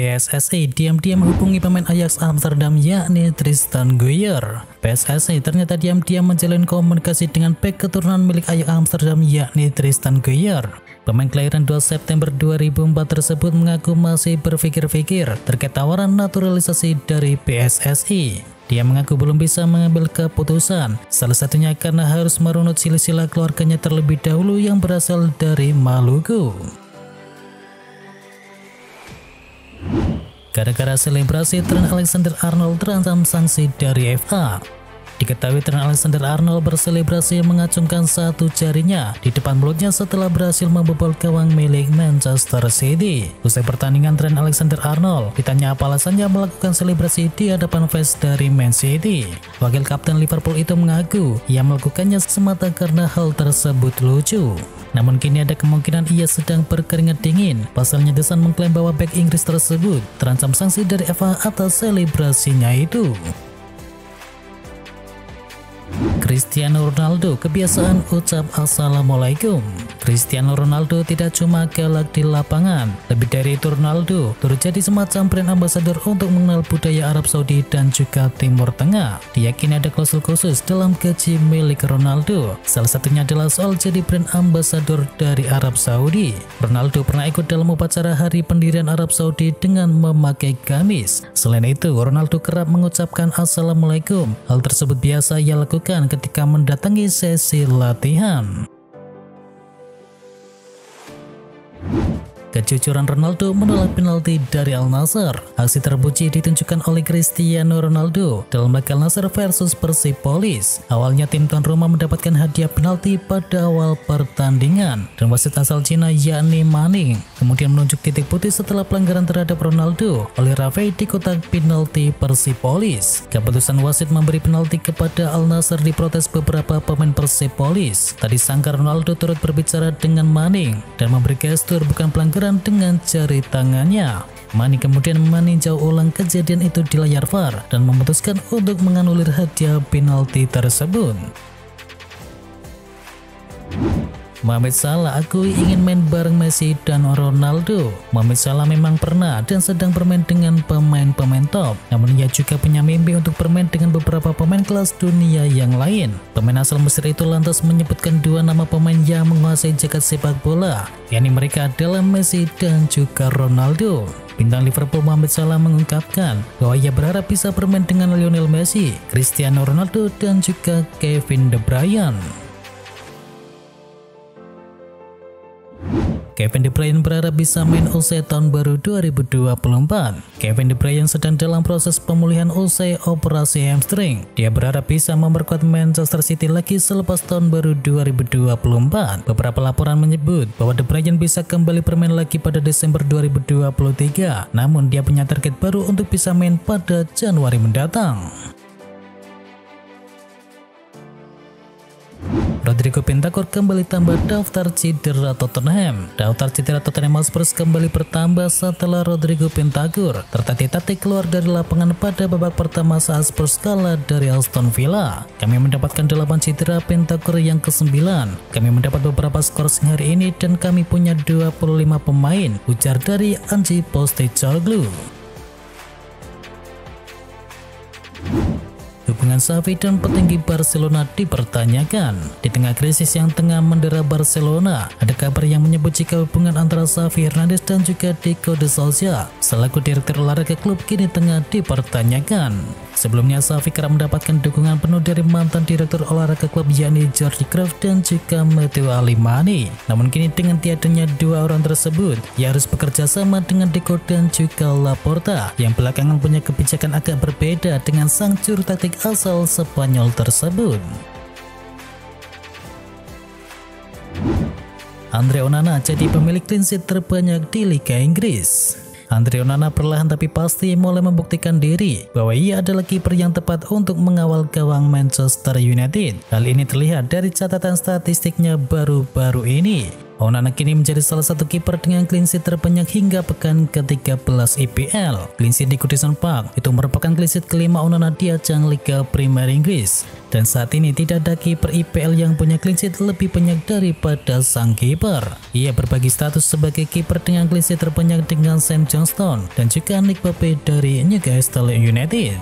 PSSI diam-diam menghubungi pemain Ajax Amsterdam yakni Tristan Guyer. PSSI ternyata diam-diam menjalin komunikasi dengan bek keturunan milik Ajax Amsterdam yakni Tristan Guyer. Pemain kelahiran 2 September 2004 tersebut mengaku masih berpikir-pikir terkait tawaran naturalisasi dari PSSI. Dia mengaku belum bisa mengambil keputusan, salah satunya karena harus merunut silsilah keluarganya terlebih dahulu yang berasal dari Maluku. Gara-gara selebrasi, Trent Alexander-Arnold terancam sanksi dari FA. Diketahui Trent Alexander-Arnold berselebrasi mengacungkan satu jarinya di depan mulutnya setelah berhasil membobol gawang milik Manchester City. Usai pertandingan, Trent Alexander-Arnold ditanya apa alasannya melakukan selebrasi di hadapan fans dari Man City. Wakil kapten Liverpool itu mengaku ia melakukannya semata karena hal tersebut lucu. Namun kini ada kemungkinan ia sedang berkeringat dingin. Pasalnya The Sun mengklaim bahwa bek Inggris tersebut terancam sanksi dari FA atas selebrasinya itu. Cristiano Ronaldo kebiasaan ucap assalamualaikum. Cristiano Ronaldo tidak cuma galak di lapangan, lebih dari itu Ronaldo turut jadi semacam brand ambassador untuk mengenal budaya Arab Saudi dan juga Timur Tengah. Diyakini ada klausul khusus dalam gaji milik Ronaldo, salah satunya adalah soal jadi brand ambassador dari Arab Saudi. Ronaldo pernah ikut dalam upacara hari pendirian Arab Saudi dengan memakai gamis. Selain itu, Ronaldo kerap mengucapkan assalamualaikum. Hal tersebut biasa ia lakukan ketika mendatangi sesi latihan. Kejujuran Ronaldo menolak penalti dari Al Nassr. Aksi terpuji ditunjukkan oleh Cristiano Ronaldo dalam laga Al Nassr versus Persepolis. Awalnya tim tuan rumah mendapatkan hadiah penalti pada awal pertandingan dan wasit asal Cina yakni Manning kemudian menunjuk titik putih setelah pelanggaran terhadap Ronaldo oleh Rafael di kotak penalti Persepolis. Keputusan wasit memberi penalti kepada Al Nassr diprotes beberapa pemain Persepolis. Tadi sangka Ronaldo turut berbicara dengan Manning dan memberi gestur bukan pelanggaran dengan jari tangannya. Manning kemudian meninjau ulang kejadian itu di layar VAR dan memutuskan untuk menganulir hadiah penalti tersebut. Mohamed Salah akui ingin main bareng Messi dan Ronaldo. Mohamed Salah memang pernah dan sedang bermain dengan pemain-pemain top, namun ia juga punya mimpi untuk bermain dengan beberapa pemain kelas dunia yang lain. Pemain asal Mesir itu lantas menyebutkan dua nama pemain yang menguasai jagat sepak bola, yakni mereka adalah Messi dan juga Ronaldo. Bintang Liverpool Mohamed Salah mengungkapkan bahwa ia berharap bisa bermain dengan Lionel Messi, Cristiano Ronaldo dan juga Kevin De Bruyne. Kevin De Bruyne berharap bisa main usai tahun baru 2024. Kevin De Bruyne sedang dalam proses pemulihan usai operasi hamstring. Dia berharap bisa memperkuat Manchester City lagi selepas tahun baru 2024. Beberapa laporan menyebut bahwa De Bruyne bisa kembali bermain lagi pada Desember 2023. Namun dia punya target baru untuk bisa main pada Januari mendatang. Rodrigo Bentancur kembali tambah daftar cedera Tottenham. Daftar cedera Tottenham Hotspur kembali bertambah setelah Rodrigo Bentancur tertatih-tatih keluar dari lapangan pada babak pertama saat Spurs kalah dari Aston Villa. Kami mendapatkan 8 cedera Bentancur yang ke-9. Kami mendapat beberapa skor hari ini dan kami punya 25 pemain, ujar dari Ange Postecoglou. Hubungan Xavi dan petinggi Barcelona dipertanyakan. Di tengah krisis yang tengah mendera Barcelona, ada kabar yang menyebut jika hubungan antara Xavi Hernandez dan juga Diego de Souza selaku direktur olahraga klub kini tengah dipertanyakan. Sebelumnya Xavi kerap mendapatkan dukungan penuh dari mantan direktur olahraga klub yakni Jordi Cruyff dan juga Matteo Alemany. Namun kini dengan tiadanya dua orang tersebut, ia harus bekerja sama dengan Deco dan juga Laporta yang belakangan punya kebijakan agak berbeda dengan sang juru taktik asal Spanyol tersebut. Andre Onana jadi pemilik clean sheet terbanyak di Liga Inggris. Andre Onana perlahan tapi pasti mulai membuktikan diri bahwa ia adalah kiper yang tepat untuk mengawal gawang Manchester United. Hal ini terlihat dari catatan statistiknya baru-baru ini. Onana kini menjadi salah satu kiper dengan clean sheet terbanyak hingga pekan ke-13 IPL. Clean sheet di Goodison Park itu merupakan clean sheet kelima Onana di ajang Liga Premier Inggris. Dan saat ini tidak ada kiper IPL yang punya clean sheet lebih banyak daripada sang kiper. Ia berbagi status sebagai kiper dengan clean sheet terbanyak dengan Sam Johnstone dan juga Nick Pope dari Newcastle United.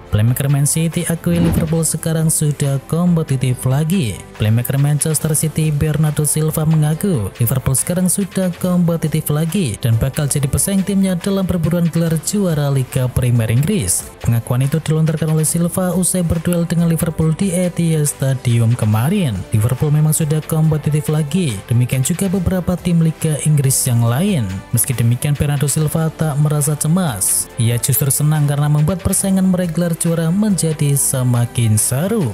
Playmaker Man City akui Liverpool sekarang sudah kompetitif lagi. Playmaker Manchester City Bernardo Silva mengaku Liverpool sekarang sudah kompetitif lagi dan bakal jadi pesaing timnya dalam perburuan gelar juara Liga Premier Inggris. Pengakuan itu dilontarkan oleh Silva usai berduel dengan Liverpool di Etihad Stadium kemarin. Liverpool memang sudah kompetitif lagi, demikian juga beberapa tim Liga Inggris yang lain. Meski demikian, Bernardo Silva tak merasa cemas. Ia justru senang karena membuat persaingan meraih gelar juara menjadi semakin seru.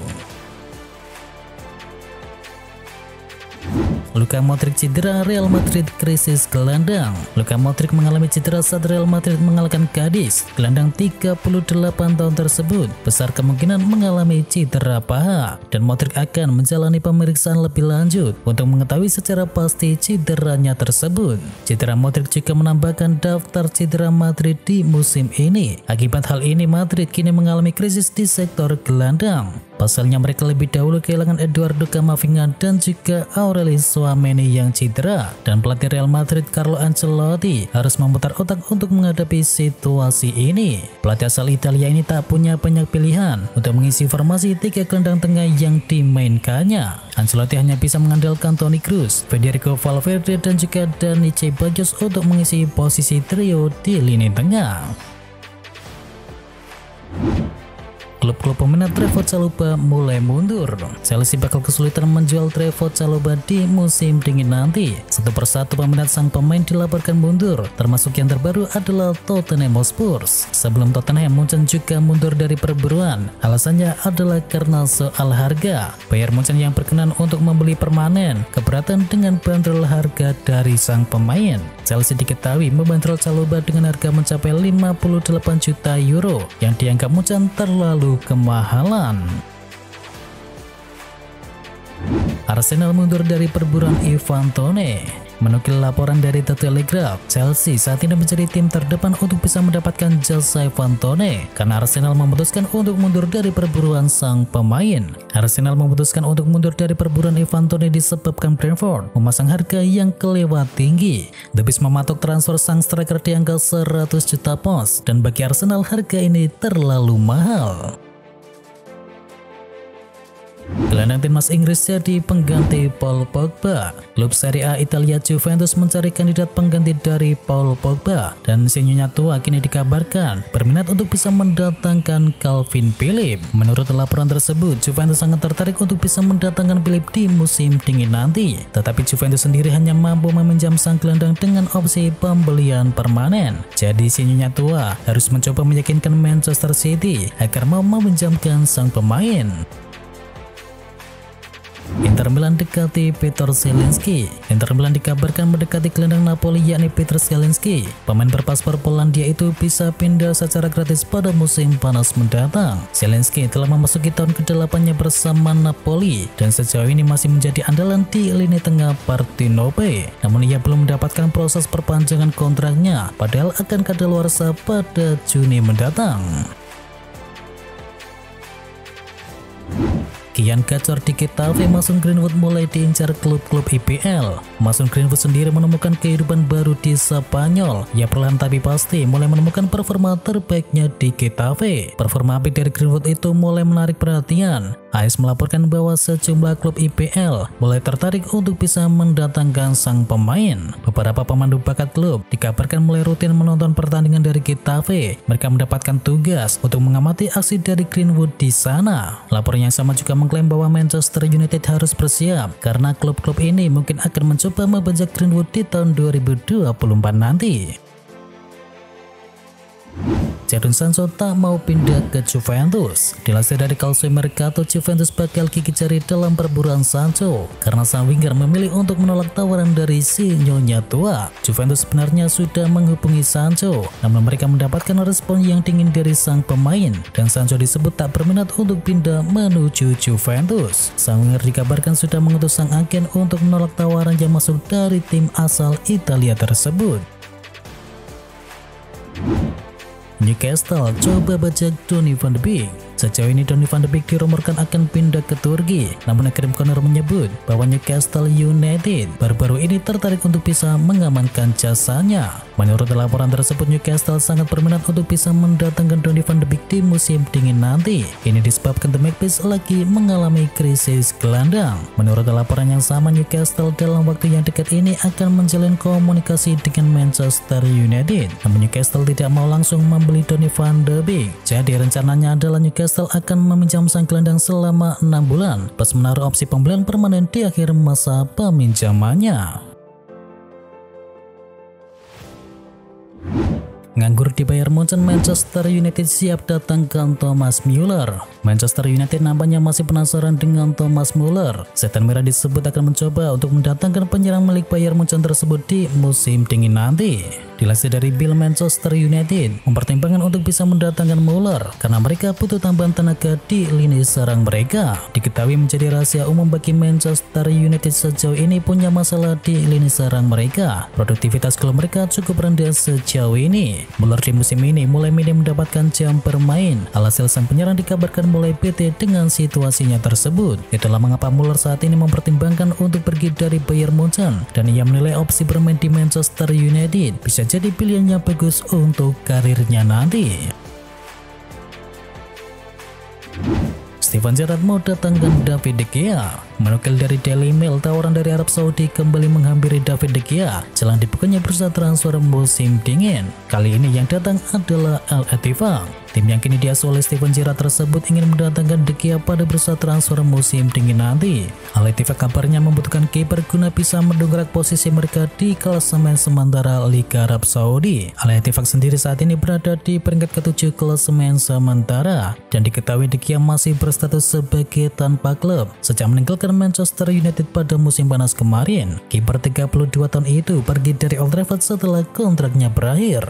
Luka Modric cedera, Real Madrid krisis gelandang. Luka Modric mengalami cedera saat Real Madrid mengalahkan Cadiz. Gelandang 38 tahun tersebut besar kemungkinan mengalami cedera paha dan Modric akan menjalani pemeriksaan lebih lanjut untuk mengetahui secara pasti cederanya tersebut. Cedera Modric juga menambahkan daftar cedera Madrid di musim ini. Akibat hal ini, Madrid kini mengalami krisis di sektor gelandang. Pasalnya mereka lebih dahulu kehilangan Eduardo Camavinga dan juga Aurelien Tchouaméni yang cedera, dan pelatih Real Madrid Carlo Ancelotti harus memutar otak untuk menghadapi situasi ini. Pelatih asal Italia ini tak punya banyak pilihan untuk mengisi formasi 3 gelandang tengah yang dimainkannya. Ancelotti hanya bisa mengandalkan Toni Kroos, Federico Valverde dan juga Dani Ceballos untuk mengisi posisi trio di lini tengah. Klub-klub peminat Trevoh Chalobah mulai mundur. Chelsea bakal kesulitan menjual Trevoh Chalobah di musim dingin nanti. Satu persatu peminat sang pemain dilaporkan mundur, termasuk yang terbaru adalah Tottenham Hotspur. Sebelum Tottenham, Munchen juga mundur dari perburuan. Alasannya adalah karena soal harga. Bayern Munchen yang berkenan untuk membeli permanen keberatan dengan bandrol harga dari sang pemain. Chelsea diketahui membandrol Chalobah dengan harga mencapai 58 juta euro yang dianggap Munchen terlalu kemahalan. Arsenal mundur dari perburuan Ivan Toney. Menukil laporan dari The Telegraph, Chelsea saat ini menjadi tim terdepan untuk bisa mendapatkan jasa Ivan Toney karena Arsenal memutuskan untuk mundur dari perburuan sang pemain. Arsenal memutuskan untuk mundur dari perburuan Ivan Toney disebabkan Brentford memasang harga yang kelewat tinggi. The Bees mematok transfer sang striker di angka 100 juta pounds dan bagi Arsenal harga ini terlalu mahal. Gelandang timnas Inggris jadi pengganti Paul Pogba. Klub Serie A Italia Juventus mencari kandidat pengganti dari Paul Pogba dan si nyonya tua kini dikabarkan berminat untuk bisa mendatangkan Calvin Phillips. Menurut laporan tersebut, Juventus sangat tertarik untuk bisa mendatangkan Phillips di musim dingin nanti. Tetapi Juventus sendiri hanya mampu meminjam sang gelandang dengan opsi pembelian permanen. Jadi si nyonya tua harus mencoba meyakinkan Manchester City agar mau meminjamkan sang pemain. Inter Milan dekati Peter Zielinski. Inter Milan dikabarkan mendekati gelandang Napoli yakni Peter Zielinski. Pemain berpaspor Polandia itu bisa pindah secara gratis pada musim panas mendatang. Zielinski telah memasuki tahun ke-8-nya bersama Napoli dan sejauh ini masih menjadi andalan di lini tengah Partenope. Namun ia belum mendapatkan proses perpanjangan kontraknya, padahal akan kadaluarsa pada Juni mendatang. Kian gacor di Getafe, Mason Greenwood mulai diincar klub-klub IPL. Mason Greenwood sendiri menemukan kehidupan baru di Spanyol. Ia perlahan tapi pasti mulai menemukan performa terbaiknya di Getafe. Performa apik dari Greenwood itu mulai menarik perhatian. AS melaporkan bahwa sejumlah klub IPL mulai tertarik untuk bisa mendatangkan sang pemain. Beberapa pemandu bakat klub dikabarkan mulai rutin menonton pertandingan dari Getafe. Mereka mendapatkan tugas untuk mengamati aksi dari Greenwood di sana. Laporan yang sama juga mengklaim bahwa Manchester United harus bersiap karena klub-klub ini mungkin akan mencoba membajak Greenwood di tahun 2024 nanti. Jadon Sancho tak mau pindah ke Juventus. Dilansir dari Calcio Mercato, Juventus bakal gigit jari dalam perburuan Sancho karena sang winger memilih untuk menolak tawaran dari si nyonya tua. Juventus sebenarnya sudah menghubungi Sancho, namun mereka mendapatkan respon yang dingin dari sang pemain dan Sancho disebut tak berminat untuk pindah menuju Juventus. Sang winger dikabarkan sudah mengutus sang agen untuk menolak tawaran yang masuk dari tim asal Italia tersebut. Newcastle coba bajak Donny van de Beek. Sejauh ini Donny van de Beek dirumorkan akan pindah ke Turki, namun Krim Corner menyebut bahwa Newcastle United baru-baru ini tertarik untuk bisa mengamankan jasanya. Menurut laporan tersebut, Newcastle sangat berminat untuk bisa mendatangkan Donny van de Beek di musim dingin nanti. Ini disebabkan The Magpies lagi mengalami krisis gelandang. Menurut laporan yang sama, Newcastle dalam waktu yang dekat ini akan menjalin komunikasi dengan Manchester United. Namun Newcastle tidak mau langsung membeli Donny van de Beek. Jadi rencananya adalah Newcastle akan meminjam sang gelandang selama 6 bulan, plus menaruh opsi pembelian permanen di akhir masa peminjamannya. Nganggur di Bayern Munchen, Manchester United siap datangkan Thomas Müller. Manchester United nampaknya masih penasaran dengan Thomas Müller. Setan Merah disebut akan mencoba untuk mendatangkan penyerang milik Bayern Munchen tersebut di musim dingin nanti. Dilansir dari Bill, Manchester United mempertimbangkan untuk bisa mendatangkan Müller karena mereka butuh tambahan tenaga di lini serang mereka. Diketahui menjadi rahasia umum bagi Manchester United sejauh ini punya masalah di lini serang mereka. Produktivitas klub mereka cukup rendah sejauh ini. Müller di musim ini mulai minim mendapatkan jam bermain. Alhasil sang penyerang dikabarkan mulai bete dengan situasinya tersebut. Itulah mengapa Müller saat ini mempertimbangkan untuk pergi dari Bayern Munchen dan ia menilai opsi bermain di Manchester United bisa jadi pilihannya bagus untuk karirnya nanti. Steven Gerrard mau datangkan David De Gea. Menukil dari Daily Mail, tawaran dari Arab Saudi kembali menghampiri David De Gea jelang dibukanya bursa transfer musim dingin. Kali ini yang datang adalah Al Ettifaq. Tim yang kini diasuh oleh Steven Gerrard tersebut ingin mendatangkan De Gea pada bursa transfer musim dingin nanti. Al Ettifaq kabarnya membutuhkan kiper guna bisa mendongkrak posisi mereka di klasemen sementara Liga Arab Saudi. Al Ettifaq sendiri saat ini berada di peringkat ke-7 klasemen sementara dan diketahui De Gea masih berstatus sebagai tanpa klub sejak meninggalkan Manchester United pada musim panas kemarin. Kiper 32 tahun itu pergi dari Old Trafford setelah kontraknya berakhir.